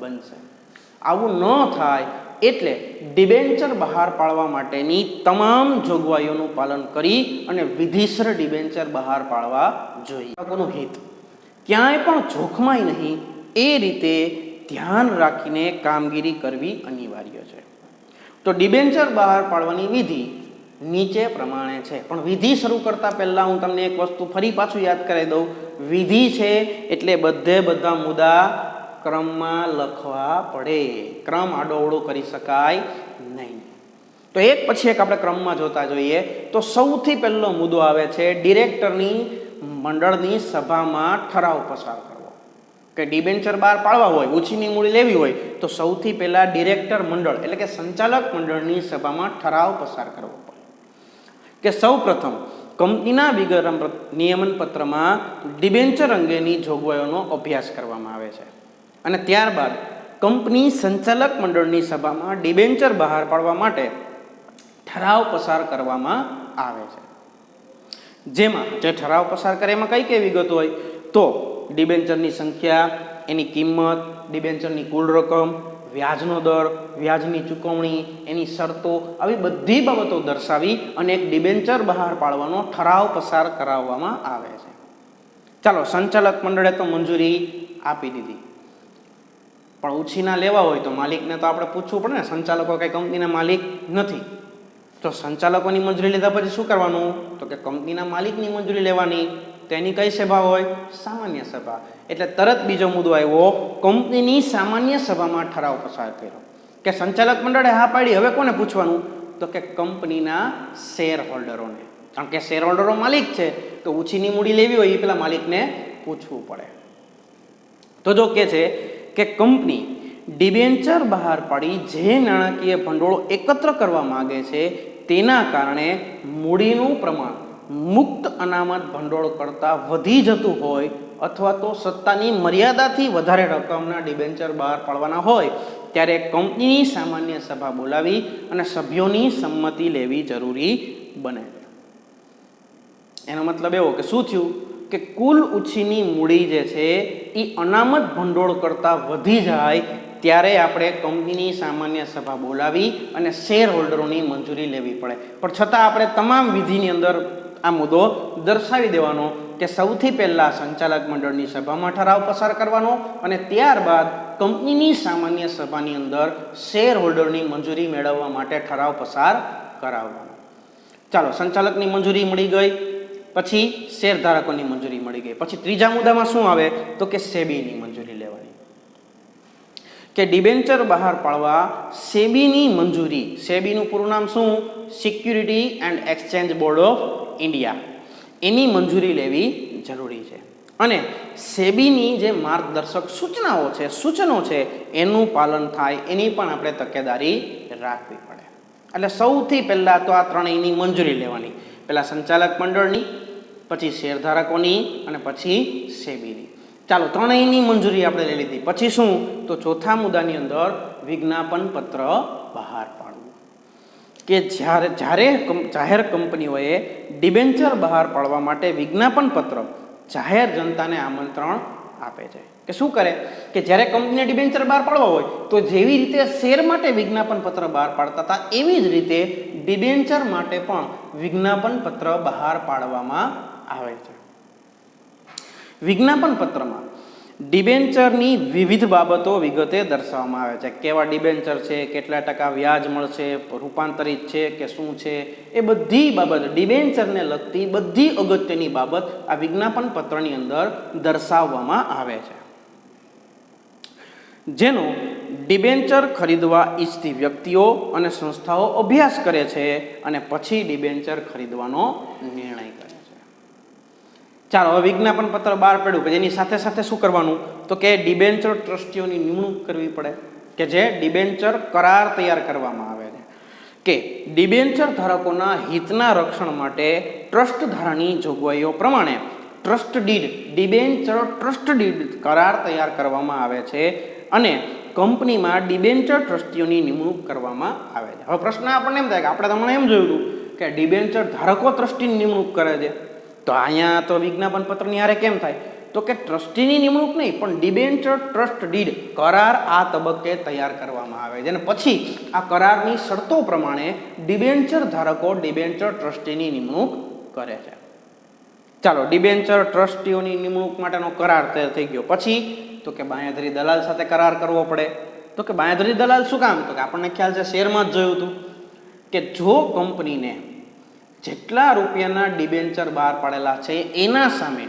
બનશે. આવું ન થાય એટલે ડિબેન્ચર બહાર પાડવા માટેની તમામ જોગવાઈઓનું પાલન કરી અને વિધિસર ડિબેન્ચર બહાર પાડવા જોઈએ. લોકોનું હિત ક્યાંય પણ જોખમાય નહીં એ રીતે ધ્યાન રાખીને કામગીરી કરવી અનિવાર્ય છે. તો ડિબેન્ચર બહાર પાડવાની વિધિ નીચે પ્રમાણે છે. પણ વિધિ શરૂ કરતા પહેલા હું તમને એક વસ્તુ ફરી પાછું યાદ કરાવી દઉં. વિધિ છે એટલે બધા મુદ્દા ક્રમમાં લખવા પડે. ક્રમ આડોઅવળો કરી શકાય નહીં. તો એક પછી એક આપણે ક્રમમાં જોતા જોઈએ. તો સૌથી પહેલો મુદ્દો આવે છે ડિરેક્ટરની મંડળની સભામાં ઠરાવ પસાર કરવો. કે ડિબેન્ચર બહાર પાડવા હોય, ઉછીની મૂડી લેવી હોય તો સૌથી પહેલા ડિરેક્ટર મંડળ એટલે કે સંચાલક મંડળની સભામાં ઠરાવ પસાર કરવો પડે કે સૌ પ્રથમ કંપનીના વિગત નિયમન પત્રમાં ડિબેન્ચર અંગેની જોગવાઈઓનો અભ્યાસ કરવામાં આવે છે અને ત્યારબાદ કંપની સંચાલક મંડળની સભામાં ડિબેન્ચર બહાર પાડવા માટે ઠરાવ પસાર કરવામાં આવે છે. જેમાં જે ઠરાવ પસાર કરે એમાં કઈ કઈ વિગત હોય તો ડિબેન્ચરની સંખ્યા, એની કિંમત, ડિબેન્ચરની કુલ રકમ, વ્યાજનો દર, વ્યાજની ચૂકવણી, એની શરતો, આવી બધી બાબતો દર્શાવી અને એક ડિબેન્ચર બહાર પાડવાનો ઠરાવ પસાર કરાવવામાં આવે છે. ચાલો, સંચાલક મંડળે તો મંજૂરી આપી દીધી, પણ ઉછીના લેવા હોય તો માલિકને તો આપણે પૂછવું પડે ને. સંચાલકો કઈ કંપનીના માલિક નથી. તો સંચાલકોની મંજૂરી લીધા પછી શું કરવાનું? તો કે કંપનીના માલિકની મંજૂરી લેવાની. તો એની કઈ સભા હોય? સામાન્ય સભા. એટલે તરત બીજો મુદ્દો આવ્યો, કંપનીની સામાન્ય સભામાં ઠરાવ પસાર કર્યો કે સંચાલક મંડળે હા પાડી. હવે કોને પૂછવાનું? તો કે કંપનીના શેર હોલ્ડરોને. કારણ કે શેર હોલ્ડરો માલિક છે તો ઉછીની મૂડી લેવી હોય એ પેલા માલિકને પૂછવું પડે. તો જો કે છે કે કંપની ડિબેન્ચર બહાર પાડી જે નાણાકીય ભંડોળ એકત્ર કરવા માંગે છે તેના કારણે મૂડીનું પ્રમાણ મુક્ત અનામત ભંડોળ કરતાં વધી જતું હોય અથવા તો સત્તાની મર્યાદાથી વધારે રકમના ડિબેન્ચર બહાર પાડવાના હોય ત્યારે કંપનીની સામાન્ય સભા બોલાવી અને સભ્યોની સંમતિ લેવી જરૂરી બને. એનો મતલબ એવો કે શું થયું કે કુલ ઉછીની મૂડી જે છે એ અનામત ભંડોળ કરતાં વધી જાય ત્યારે આપણે કંપનીની સામાન્ય સભા બોલાવી અને શેર હોલ્ડરોની મંજૂરી લેવી પડે. પણ છતાં આપણે તમામ વિધિની અંદર આ મુદ્દો દર્શાવી દેવાનો કે સૌથી પહેલાં સંચાલક મંડળની સભામાં ઠરાવ પસાર કરવાનો અને ત્યારબાદ કંપનીની સામાન્ય સભાની અંદર શેર હોલ્ડરની મંજૂરી મેળવવા માટે ઠરાવ પસાર કરાવવાનો. ચાલો, સંચાલકની મંજૂરી મળી ગઈ, પછી શેરધારકોની મંજૂરી મળી ગઈ, પછી ત્રીજા મુદ્દામાં શું આવે તો કે સેબીની મંજૂરી લેવાની. કે ડિબેન્ચર બહાર પાડવા સેબીની મંજૂરી, સેબીનું પૂરું નામ શું? Security and exchange board of India, એની મંજૂરી લેવી જરૂરી છે. અને સેબીની જે માર્ગદર્શક સૂચનાઓ છે, સૂચનો છે, એનું પાલન થાય એની પણ આપણે તકેદારી રાખવી પડે. એટલે સૌથી પહેલાં તો આ ત્રણેયની મંજૂરી લેવાની. પહેલાં સંચાલક મંડળની, પછી શેરધારકોની અને પછી સેબીની. ચાલો, ત્રણેયની મંજૂરી આપણે લઈ લીધી. પછી શું તો ચોથા મુદ્દાની અંદર વિજ્ઞાપન પત્ર બહાર પાડવું. કે જ્યારે જાહેર કંપનીઓએ ડિબેન્ચર બહાર પાડવા માટે વિજ્ઞાપન પત્ર જાહેર જનતાને આમંત્રણ આપે છે. કે શું કરે કે જ્યારે કંપનીને ડિબેન્ચર બહાર પાડવા હોય તો જેવી રીતે શેર માટે વિજ્ઞાપન પત્ર બહાર પાડતા હતા એવી જ રીતે ડિબેન્ચર માટે પણ વિજ્ઞાપન પત્ર બહાર પાડવામાં આવે છે. વિજ્ઞાપન પત્રમાં ડિબેન્ચરની વિવિધ બાબતો વિગતે દર્શાવવામાં આવે છે. કેવા ડિબેન્ચર છે, કેટલા ટકા વ્યાજ મળશે, રૂપાંતરિત છે કે શું છે, એ બધી બાબત, ડિબેન્ચરને લગતી બધી અગત્યની બાબત આ વિજ્ઞાપન પત્રની અંદર દર્શાવવામાં આવે છે. જેનો ડિબેન્ચર ખરીદવા ઈચ્છતી વ્યક્તિઓ અને સંસ્થાઓ અભ્યાસ કરે છે અને પછી ડિબેન્ચર ખરીદવાનો નિર્ણય કરે છે. ચાલો, હવે વિજ્ઞાપન પત્ર બહાર પડ્યું કે જેની સાથે સાથે શું કરવાનું તો કે ડિબેન્ચર ટ્રસ્ટીઓની નિમણૂક કરવી પડે કે જે ડિબેન્ચર કરાર તૈયાર કરવામાં આવે છે. કે ડિબેન્ચર ધારકોના હિતના રક્ષણ માટે ટ્રસ્ટ ધારાની જોગવાઈઓ પ્રમાણે trust did, debenture trust did કરાર તૈયાર કરવામાં આવે છે અને કંપનીમાં ડિબેન્ચર ટ્રસ્ટીઓની નિમણૂક કરવામાં આવે છે. હવે પ્રશ્ન આપણને એમ થાય કે આપણે તમને એમ જોયું હતું કે ડિબેન્ચર ધારકો ટ્રસ્ટીની નિમણૂક કરે છે, તો અહીંયા તો વિજ્ઞાપન પત્રની હારે કેમ થાય તો કે ટ્રસ્ટીની નિમણૂક નહીં પણ ડિબેન્ચર ટ્રસ્ટ ડીડ કરાર આ તબક્કે તૈયાર કરવામાં આવે છે અને પછી આ કરારની શરતો પ્રમાણે ડિબેન્ચર ધારકો ડિબેન્ચર ટ્રસ્ટીની નિમણૂક કરે છે. ચાલો, ડિબેન્ચર ટ્રસ્ટીઓની નિમણૂક માટેનો કરાર તૈયાર થઈ ગયો. પછી તો કે બાંહેધરી દલાલ સાથે કરાર કરવો પડે. તો કે બાંહેધરી દલાલ શું કામ તો કે આપણને ખ્યાલ છે શેરમાં જ જોયું હતું કે જો કંપનીને જેટલા રૂપિયાના ડિબેન્ચર બહાર પાડેલા છે એના સામે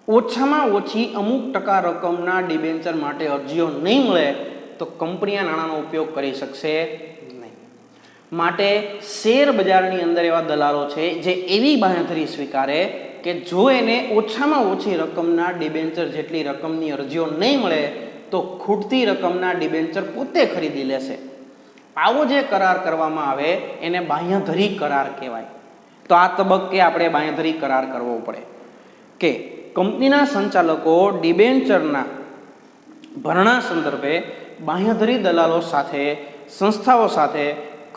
ઓછામાં ઓછી અમુક ટકા રકમના ડિબેન્ચર માટે અરજીઓ નહીં મળે તો કંપની આ નાણાંનો ઉપયોગ કરી શકશે નહીં. માટે શેર બજારની અંદર એવા દલાલો છે જે એવી બાંહેધરી સ્વીકારે કે જો એને ઓછામાં ઓછી રકમના ડિબેન્ચર જેટલી રકમની અરજીઓ નહીં મળે તો ખૂટતી રકમના ડિબેન્ચર પોતે ખરીદી લેશે. આવો જે કરાર કરવામાં આવે એને બાંહેધરી કરાર કહેવાય. તો આ તબક્કે આપણે બાંહેધરી કરાર કરવો પડે કે કંપનીના સંચાલકો ડિબેન્ચરના ભરણા સંદર્ભે બાંહેધરી દલાલો સાથે, સંસ્થાઓ સાથે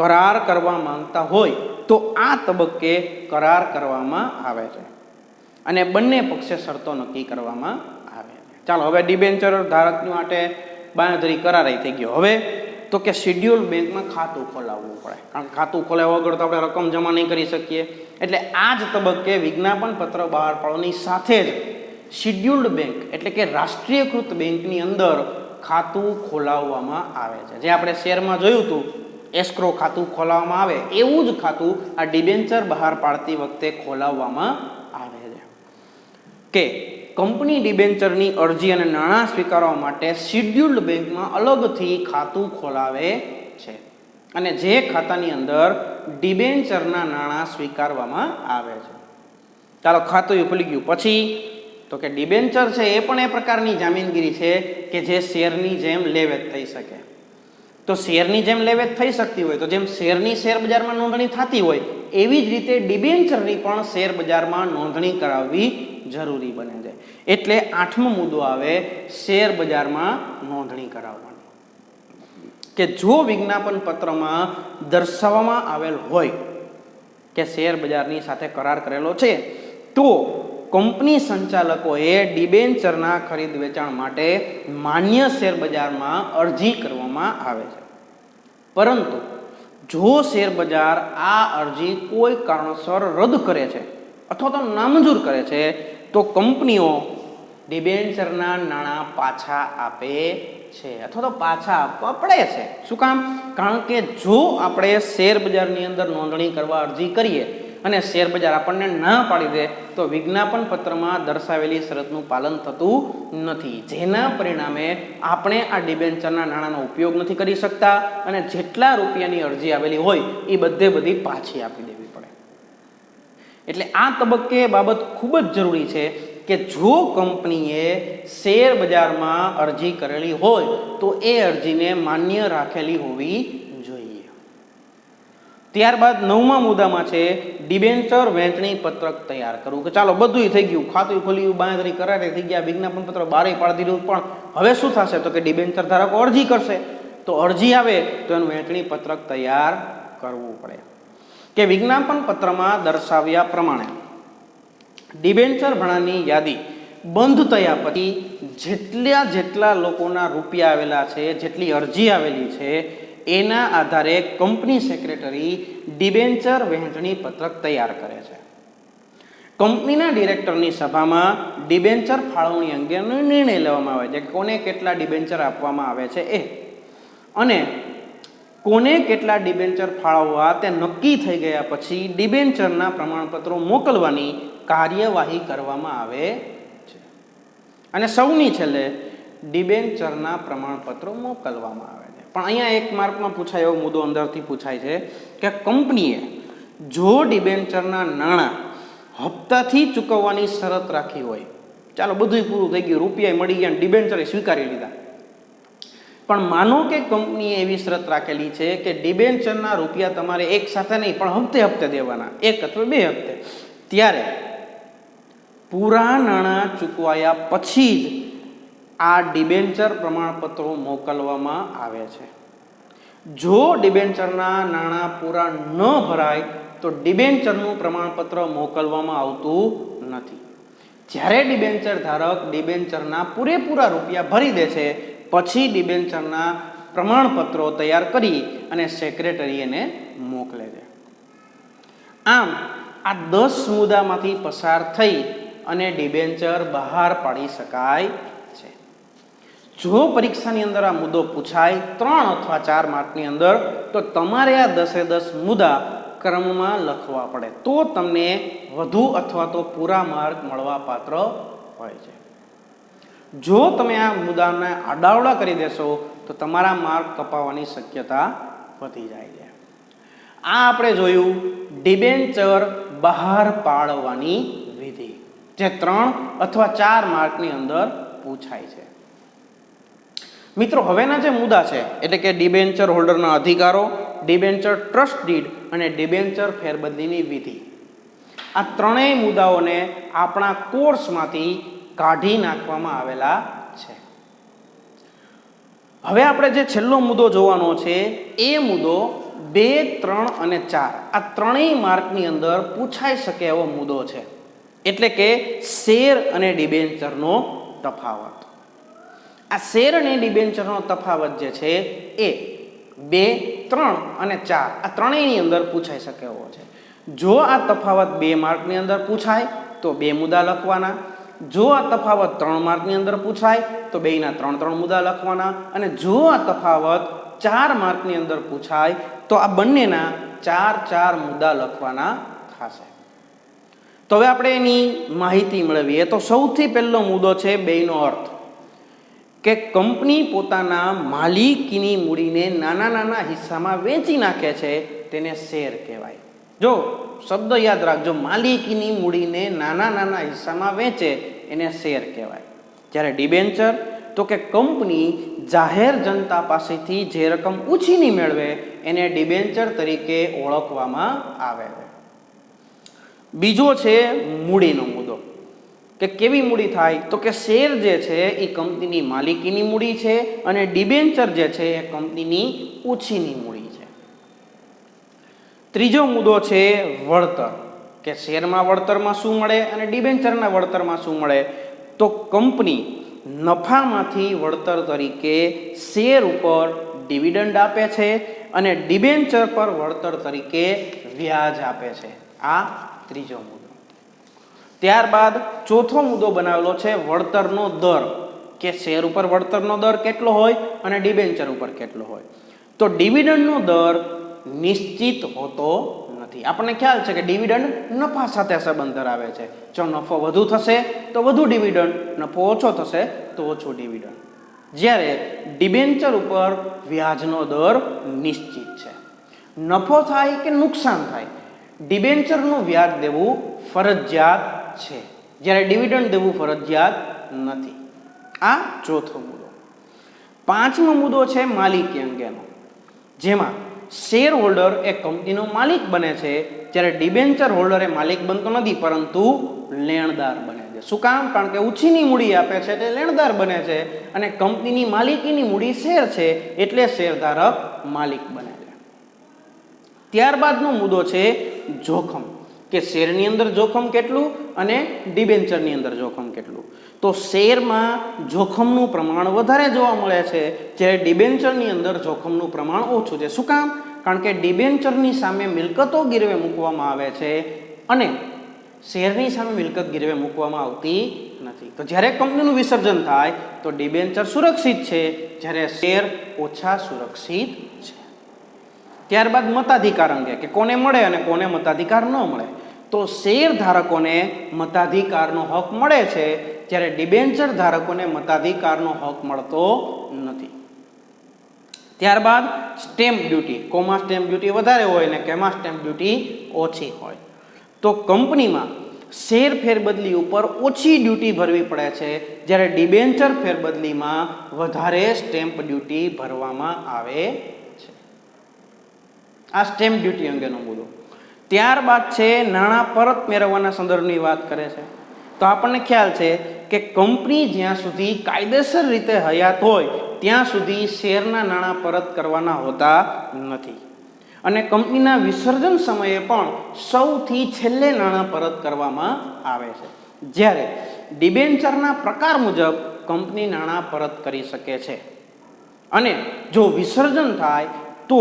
કરાર કરવા માંગતા હોય તો આ તબક્કે કરાર કરવામાં આવે છે અને બંને પક્ષે શરતો નક્કી કરવામાં આવે છે. ચાલો, હવે ડિબેન્ચર ધારક માટે બાંહેધરી કરાર થઈ ગયો. હવે તો કે શેડ્યુલ બેંકમાં ખાતું ખોલાવવું પડે, કારણ કે ખાતું ખોલાવ્યા વગર તો આપણે રકમ જમા નહીં કરી શકીએ. એટલે આ જ તબક્કે વિજ્ઞાપન પત્ર બહાર પાડવાની સાથે જ શેડ્યુલ્ડ બેંક એટલે કે રાષ્ટ્રીયકૃત બેંકની અંદર ખાતું ખોલાવવામાં આવે છે. જે આપણે શેરમાં જોયું હતું એસ્ક્રો ખાતું ખોલાવવામાં આવે એવું જ ખાતું આ ડિબેન્ચર બહાર પાડતી વખતે ખોલાવવામાં આવે છે. કે કંપની ડિબેન્ચરની અરજી અને નાણાં સ્વીકારવા માટે શેડ્યુલ્ડ બેંકમાં અલગથી ખાતું ખોલાવે છે અને જે ખાતાની અંદર ડિબેન્ચરના નાણાં સ્વીકારવામાં આવે છે. ચાલો, ખાતું એ ખુલી ગયું. પછી તો કે ડિબેન્ચર છે એ પણ એ પ્રકારની જામીનગીરી છે કે જે શેરની જેમ લે વેચ થઈ શકે. તો શેરની જેમ લે વેચ થઈ શકતી હોય, તો જેમ શેરની શેર બજારમાં નોંધણી થતી હોય એવી જ રીતે ડિબેન્ચરની પણ શેર બજારમાં નોંધણી કરાવવી જરૂરી બને છે. એટલે 8મો મુદ્દો આવે શેર બજારમાં નોંધણી કરાવવાની, કે જો વિજ્ઞાપન પત્રમાં દર્શાવવામાં આવેલ હોય કે શેર બજારની સાથે કરાર કરેલો છે, તો કંપની સંચાલકોએ ડિબેન્ચરના ખરીદ વેચાણ માટે માન્ય શેર બજારમાં અરજી કરવામાં આવે છે. પરંતુ જો શેર બજાર આ અરજી કોઈ કારણસર રદ કરે છે અથવા તો નામંજૂર કરે છે, તો કંપનીઓ ડિબેન્ચરના નાણાં પાછા આપે છે અથવા તો પાછા આપવા પડે છે. શું કામ? કારણ કે જો આપણે શેર બજારની અંદર નોંધણી કરવા અરજી કરીએ અને શેર બજાર આપણને ના પાડી દે, તો વિજ્ઞાપન પત્રમાં દર્શાવેલી શરતનું પાલન થતું નથી, જેના પરિણામે આપણે આ ડિબેન્ચરના નાણાંનો ઉપયોગ નથી કરી શકતા અને જેટલા રૂપિયાની અરજી આવેલી હોય એ બધી પાછી આપી દેવી પડે. એટલે આ તબક્કે બાબત ખૂબ જ જરૂરી છે કે જો કંપનીએ શેર બજારમાં અરજી કરેલી હોય તો એ અરજીને માન્ય રાખેલી હોવી જોઈએ. ત્યારબાદ 9મા મુદ્દામાં છે ડિબેન્ચર વહેંચણી પત્રક તૈયાર કરવું. કે ચાલો બધું થઈ ગયું, ખાતું ખોલ્યું, બાંયધરી કરારે થઈ ગયા, વિજ્ઞાપન પત્ર બારે પાડી દીધું, પણ હવે શું થશે? તો કે ડિબેન્ચર ધારકો અરજી કરશે, તો અરજી આવે તો એનું વહેંચણી પત્રક તૈયાર કરવું પડે. કે વિજ્ઞાપન પત્રમાં દર્શાવ્યા પ્રમાણે ડિબેન્ચર ભરણાની યાદી બંધ થયા પછી જેટલા લોકોના રૂપિયા આવેલા છે, જેટલી અરજી આવેલી છે, એના આધારે કંપની સેક્રેટરી ડિબેન્ચર વહેંચણી પત્રક તૈયાર કરે છે. કંપનીના ડિરેક્ટરની સભામાં ડિબેન્ચર ફાળવણી અંગેનો નિર્ણય લેવામાં આવે છે કે કોને કેટલા ડિબેન્ચર આપવામાં આવે છે એ, અને કોને કેટલા ડિબેન્ચર ફાળવવા તે નક્કી થઈ ગયા પછી ડિબેન્ચરના પ્રમાણપત્રો મોકલવાની કાર્યવાહી કરવામાં આવે છે. અને સૌની છેલ્લે ડિબેન્ચરના પ્રમાણપત્રો મોકલવામાં આવે છે. પણ અહીંયા એક માર્કમાં પૂછાય એવો મુદ્દો અંદરથી પૂછાય છે કે કંપનીએ જો ડિબેન્ચરના નાણાં હપ્તાથી ચૂકવવાની શરત રાખી હોય, ચાલો બધું પૂરું થઈ ગયું, રૂપિયા મળી ગયા, ડિબેન્ચરે સ્વીકારી લીધા, પણ માનો કે કંપનીએ એવી શરત રાખેલી છે કે ડિબેન્ચરના રૂપિયા તમારે એક સાથે નહીં પણ હપ્તે હપ્તે દેવાના, 1 અથવા 2 હપ્તે, ત્યારે પૂરા નાણાં ચૂકવાયા પછી જ આ ડિબેન્ચર પ્રમાણપત્રો મોકલવામાં આવે છે. જો ડિબેન્ચરના નાણાં પૂરા ન ભરાય તો ડિબેન્ચરનું પ્રમાણપત્ર મોકલવામાં આવતું નથી. જ્યારે ડિબેન્ચર ધારક ડિબેન્ચરના પૂરેપૂરા રૂપિયા ભરી દે છે પછી ડિબેન્ચરના પ્રમાણપત્રો તૈયાર કરી અને સેક્રેટરી એને મોકલે છે. આમ આ 10 મુદ્દામાંથી પસાર થઈ અને ડિબેન્ચર બહાર પાડી શકાય છે. જો પરીક્ષાની અંદર આ મુદ્દો પૂછાય 3 અથવા 4 માર્કની અંદર, તો તમારે આ 10 મુદ્દા ક્રમમાં લખવા પડે, તો તમને વધુ અથવા તો પૂરા માર્ક મળવા પાત્ર હોય છે. જો તમે આ મુદ્દાને આડાવડા કરી દેશો તો તમારા માર્ક કપાવવાની શક્યતા વધી જાય છે. આ આપણે જોયું ડિબેન્ચર બહાર પાડવાની વિધિ, જે 3 અથવા 4 માર્કની અંદર પૂછાય છે. મિત્રો, હવેના જે મુદ્દા છે એટલે કે ડિબેન્ચર હોલ્ડરના અધિકારો, ડિબેન્ચર ટ્રસ્ટ ડીડ અને ડિબેન્ચર ફેરબદલીની વિધિ, આ ત્રણેય મુદ્દાઓને આપણા કોર્સમાંથી કાઢી નાખવામાં આવેલા છે. હવે આપણે જે છેલ્લો મુદ્દો જોવાનો છે એ મુદ્દો 2, 3 અને 4 આ ત્રણેય માર્કની અંદર પૂછાઈ શકે એવો મુદ્દો છે, એટલે કે શેર અને ડિબેન્ચરનો તફાવત. આ શેર અને ડિબેન્ચરનો તફાવત જે છે એ 2, 3 અને 4 આ ત્રણેયની અંદર પૂછાઈ શકે એવો છે. જો આ તફાવત 2 માર્કની અંદર પૂછાય તો 2 મુદ્દા લખવાના, જો આ તફાવત 3 માર્કની અંદર પૂછાય તો 2ના 3 મુદ્દા લખવાના, અને જો આ તફાવત 4 માર્કની અંદર પૂછાય તો આ બંનેના 4 મુદ્દા લખવાના થશે. તો હવે આપણે એની માહિતી મેળવીએ. તો સૌથી પહેલો મુદ્દો છે બેયનો અર્થ, કે કંપની પોતાના માલિકીની મૂડીને નાના હિસ્સામાં વેચી નાખે છે તેને શેર કહેવાય. જો શબ્દ યાદ રાખજો, માલિકીની મૂડીને નાના હિસ્સામાં વેચે એને શેર કહેવાય. જ્યારે ડિબેન્ચર તો કે કંપની જાહેર જનતા પાસેથી જે રકમ ઉછીની મેળવે એને ડિબેન્ચર તરીકે ઓળખવામાં આવે છે. બીજો છે મૂડીનો મુદ્દો, કે કેવી મૂડી થાય? તો કે શેર જે છે એ કંપનીની માલિકીની મૂડી છે અને ડિબેન્ચર જે છે એ કંપનીની ઉછીની મૂડી છે. ત્રીજો મુદ્દો છે વળતર, કે શેરમાં વળતરમાં શું મળે અને ડિબેન્ચરના વળતરમાં શું મળે? તો કંપની નફામાંથી વળતર તરીકે શેર ઉપર ડિવિડન્ડ આપે છે અને ડિબેન્ચર પર વળતર તરીકે વ્યાજ આપે છે. આ ત્રીજો મુદ્દો. ત્યારબાદ ચોથો મુદ્દો બનાવેલો છે વળતરનો દર, કે શેર ઉપર વળતરનો દર કેટલો હોય અને ડિબેન્ચર ઉપર કેટલો હોય. તો ડિવિડન્ડનો દર નિશ્ચિત હોતો નથી. આપણને ખ્યાલ છે કે ડિવિડન્ડ નફા સાથે સંબંધ ધરાવે છે. જો નફો વધુ થશે તો વધુ ડિવિડન્ડ, નફો ઓછો થશે તો ઓછું ડિવિડન્ડ. જ્યારે ડિબેન્ચર ઉપર વ્યાજનો દર નિશ્ચિત છે. નફો થાય કે નુકસાન થાય, ડિબેન્ચરનું વ્યાજ દેવું ફરજિયાત છે, જ્યારે ડિવિડન્ડ દેવું ફરજિયાત નથી. આ ચોથો મુદ્દો. પાંચમો મુદ્દો છે માલિકી અંગેનો, જેમાં શેર હોલ્ડર એ કંપનીનો માલિક બને છે, જ્યારે ડિબેન્ચર હોલ્ડર એ માલિક બનતો નથી પરંતુ લેણદાર બને છે. શું કામ? કારણ કે ઉછીની મૂડી આપે છે એટલે લેણદાર બને છે અને કંપનીની માલિકીની મૂડી શેર છે એટલે શેરધારક માલિક બને છે. ત્યારબાદનો મુદ્દો છે જોખમ, કે શેરની અંદર જોખમ કેટલું અને ડિબેન્ચરની અંદર જોખમ કેટલું. તો શેરમાં જોખમનું પ્રમાણ વધારે જોવા મળે છે, જ્યારે ડિબેન્ચરની અંદર જોખમનું પ્રમાણ ઓછું છે. શું કામ? કારણ કે ડિબેન્ચરની સામે મિલકતો ગીરવે મૂકવામાં આવે છે અને શેરની સામે મિલકત ગીરવે મૂકવામાં આવતી નથી. તો જ્યારે કંપનીનું વિસર્જન થાય તો ડિબેન્ચર સુરક્ષિત છે, જ્યારે શેર ઓછા સુરક્ષિત છે. ત્યારબાદ મતાધિકાર અંગે, કે કોને મળે અને કોને મતાધિકાર ન મળે. તો શેર ધારકોને મતાધિકારનો હક મળે છે, જ્યારે ડિબેન્ચર ધારકોને મતાધિકારનો હક મળતો નથી. ત્યારબાદ સ્ટેમ્પ ડ્યુટી, કોમાં સ્ટેમ્પ ડ્યુટી વધારે હોય ને કેમાં સ્ટેમ્પ ડ્યુટી ઓછી હોય. તો કંપનીમાં શેર ફેરબદલી ઉપર ઓછી ડ્યુટી ભરવી પડે છે, જ્યારે ડિબેન્ચર ફેરબદલીમાં વધારે સ્ટેમ્પ ડ્યુટી ભરવામાં આવે છે. આ સ્ટેમ્પ ડ્યુટી અંગેનો મુદ્દો. ત્યારબાદ છે નાણાં પરત મેળવવાના સંદર્ભની વાત કરે છે. તો આપણને ખ્યાલ છે કે કંપની જ્યાં સુધી કાયદેસર રીતે હયાત હોય ત્યાં સુધી શેરના નાણાં પરત કરવાના હોતા નથી અને કંપનીના વિસર્જન સમયે પણ સૌથી છેલ્લે નાણાં પરત કરવામાં આવે છે, જ્યારે ડિબેન્ચરના પ્રકાર મુજબ કંપની નાણાં પરત કરી શકે છે અને જો વિસર્જન થાય તો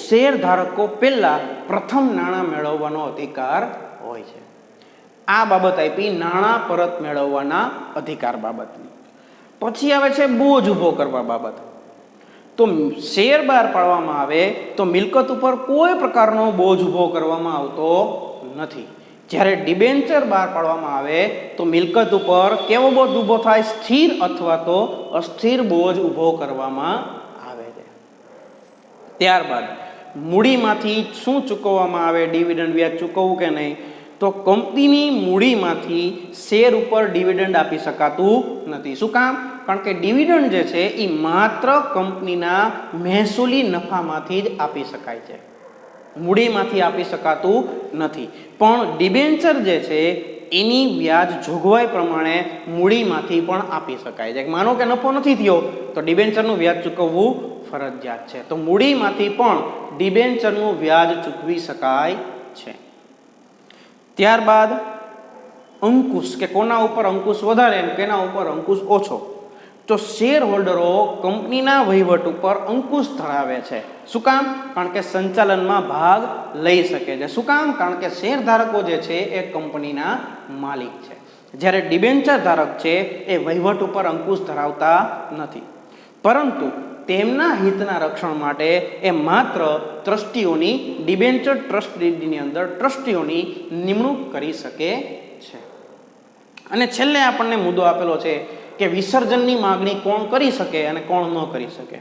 શેર ધારકો પહેલા પ્રથમ નાણાં મેળવવાનો અધિકાર હોય છે. આ બાબત આપી નાણાં પરત મેળવવાના અધિકાર બાબતની. પછી આવે છે બોજ ઊભો કરવા બાબત. તો શેર બહાર પાડવામાં આવે તો મિલકત ઉપર કોઈ પ્રકારનો બોજ ઊભો કરવામાં આવતો નથી, જ્યારે ડિબેન્ચર બહાર પાડવામાં આવે તો મિલકત ઉપર કેવો બોજ ઊભો થાય? સ્થિર અથવા તો અસ્થિર બોજ ઊભો કરવામાં આવે છે. ત્યારબાદ મૂડીમાંથી શું ચૂકવવામાં આવે? ડિવિડન્ડ વ્યાજ ચૂકવવું કે નહીં? તો કંપનીની મૂડીમાંથી શેર ઉપર ડિવિડન્ડ આપી શકાતું નથી. શું કામ? કારણ કે ડિવિડન્ડ જે છે એ માત્ર કંપનીના મહેસૂલી નફામાંથી જ આપી શકાય છે, મૂડીમાંથી આપી શકાતું નથી. પણ ડિબેન્ચર જે છે એની વ્યાજ જોગવાઈ પ્રમાણે મૂડીમાંથી પણ આપી શકાય છે. માનો કે નફો નથી થયો તો ડિબેન્ચરનું વ્યાજ ચૂકવવું ફરજિયાત છે, તો મૂડીમાંથી પણ ડિબેન્ચરનું વ્યાજ ચૂકવી શકાય છે. ત્યારબાદ અંકુશ, કે કોના ઉપર અંકુશ વધારે અને કેના ઉપર અંકુશ ઓછો. તો શેર હોલ્ડરો કંપનીના વહીવટ ઉપર અંકુશ ધરાવે છે. શું કામ? કારણ કે સંચાલનમાં ભાગ લઈ શકે છે. શું કામ? કારણ કે શેર ધારકો જે છે એ કંપનીના માલિક છે, જ્યારે ડિબેન્ચર ધારક છે એ વહીવટ ઉપર અંકુશ ધરાવતા નથી, પરંતુ તેમના હિતના રક્ષણ માટે એ માત્ર ટ્રસ્ટીઓની, ડિબેન્ચર ટ્રસ્ટ ડીડની અંદર ટ્રસ્ટીઓની નિમણૂક કરી શકે છે. અને છેલ્લે આપણને મુદ્દો આપેલો છે કે વિસર્જનની માગણી કોણ કરી શકે અને કોણ ન કરી શકે.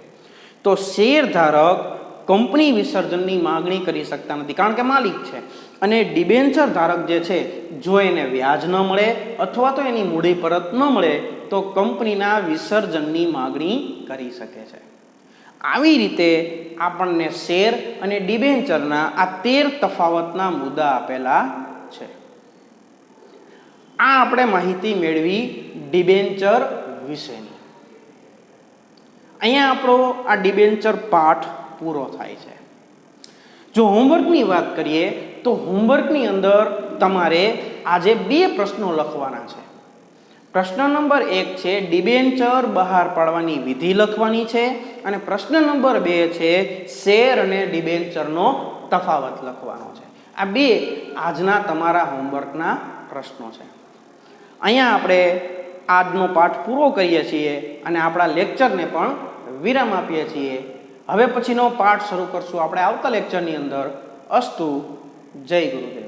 તો શેર ધારક કંપની વિસર્જનની માગણી કરી શકતા નથી, કારણ કે માલિક છે. અને ડિબેન્ચર ધારક જે છે જો એને વ્યાજ ન મળે અથવા તો એની મૂડી પરત ન મળે તો કંપનીના વિસર્જનની માગણી કરી શકે છે. આવી રીતે આપણને શેર અને ડિબેન્ચરના આ 13 તફાવતના મુદ્દા આપેલા છે. આ આપણે માહિતી મેળવી ડિબેન્ચર વિશેની. અહીંયા આપણો આ ડિબેન્ચર પાઠ પૂરો થાય છે. જો હોમવર્કની વાત કરીએ તો હોમવર્કની અંદર તમારે આજે 2 પ્રશ્નો લખવાના છે. પ્રશ્ન નંબર 1 છે ડિબેન્ચર બહાર પાડવાની વિધિ લખવાની છે અને પ્રશ્ન નંબર 2 છે શેર અને ડિબેન્ચરનો તફાવત લખવાનો છે. આ 2 આજના તમારા હોમવર્કના પ્રશ્નો છે. અહીંયા આપણે આજનો પાઠ પૂરો કરીએ છીએ અને આપણા લેક્ચરને પણ વિરામ આપીએ છીએ. હવે પછીનો પાઠ શરૂ કરશું આપણે આવતા લેક્ચરની અંદર. અસ્તુ. જય ગુરુદેવ.